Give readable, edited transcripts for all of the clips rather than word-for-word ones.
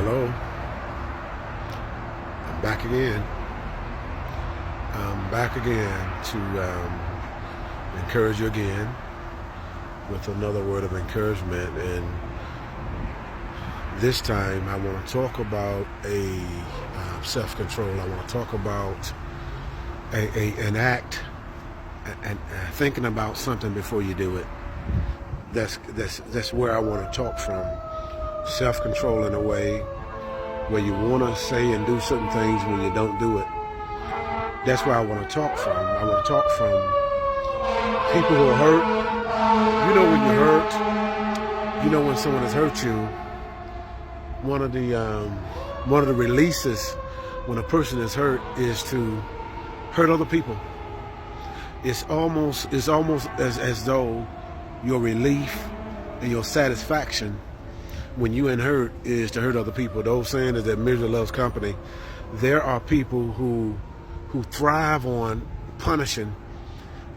Hello, I'm back again. I'm back again to encourage you again with another word of encouragement, and this time I want to talk about self-control. I want to talk about an act and thinking about something before you do it. That's where I want to talk from. Self-control in a way where you want to say and do certain things when you don't do it. That's where I want to talk from. I want to talk from people who are hurt. You know when you're hurt. You know when someone has hurt you. One of the releases when a person is hurt is to hurt other people. It's almost as though your relief and your satisfaction when you in hurt is to hurt other people. The old saying is that misery loves company. There are people who thrive on punishing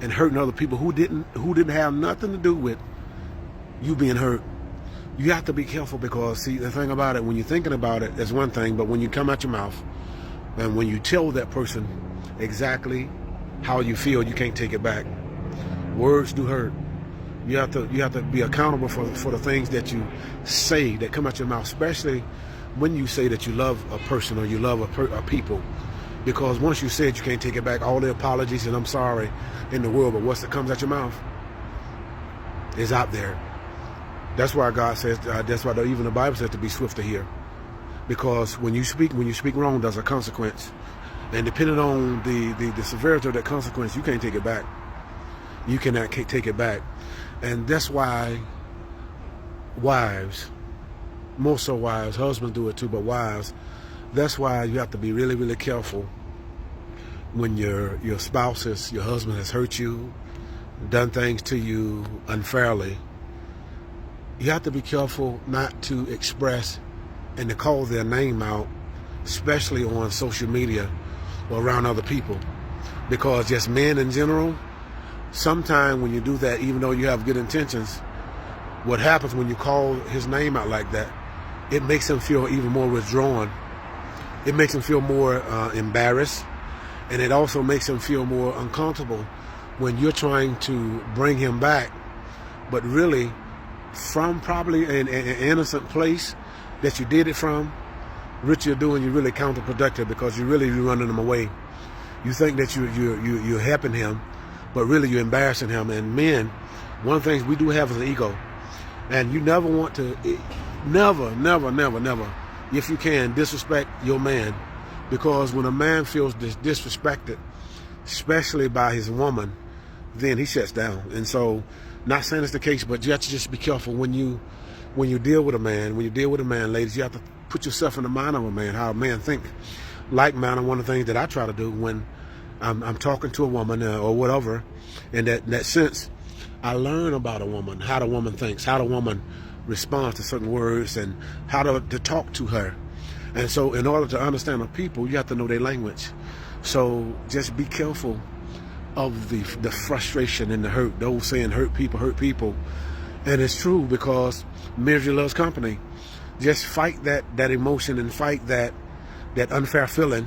and hurting other people who didn't have nothing to do with you being hurt. You have to be careful, because see, the thing about it, when you're thinking about it, is one thing, but when you come out your mouth and when you tell that person exactly how you feel, you can't take it back. Words do hurt. You have to be accountable for the things that you say that come out your mouth, especially when you say that you love a person or you love a people. Because once you say it, you can't take it back. All the apologies and I'm sorry in the world, but what's that comes out your mouth is out there. That's why God says, that's why even the Bible says to be swift to hear. Because when you speak wrong, there's a consequence. And depending on the severity of that consequence, you can't take it back. You cannot take it back. And that's why wives, more so wives, husbands do it too, but wives, that's why you have to be really, really careful when your spouse, your husband has hurt you, done things to you unfairly. You have to be careful not to express and to call their name out, especially on social media or around other people. Because just men in general, sometimes when you do that, even though you have good intentions, what happens when you call his name out like that, it makes him feel even more withdrawn. It makes him feel more embarrassed, and it also makes him feel more uncomfortable when you're trying to bring him back, but really from probably an innocent place that you did it from. What you're doing, you're really counterproductive, because you're really running him away. You think that you're helping him, but really you're embarrassing him. And men, one of the things we do have is an ego. And you never want to, never, if you can, disrespect your man. Because when a man feels disrespected, especially by his woman, then he shuts down. And so, not saying it's the case, but you have to just be careful when you deal with a man. When you deal with a man, ladies, you have to put yourself in the mind of a man, how a man think. Like man, one of the things that I try to do when I'm talking to a woman or whatever, in that sense, I learn about a woman, how the woman thinks, how the woman responds to certain words, and how to talk to her. And so in order to understand the people, you have to know their language. So just be careful of the frustration and the hurt. Those saying hurt people. And it's true, because misery loves company. Just fight that emotion and fight that unfair feeling.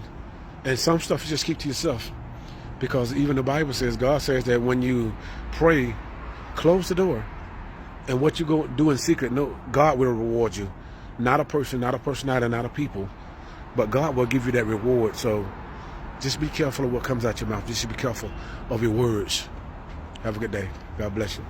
And some stuff you just keep to yourself. Because even the Bible says, God says that when you pray, close the door. And what you go do in secret, no, God will reward you. Not a person, not a personality, not a people. But God will give you that reward. So just be careful of what comes out your mouth. Just be careful of your words. Have a good day. God bless you.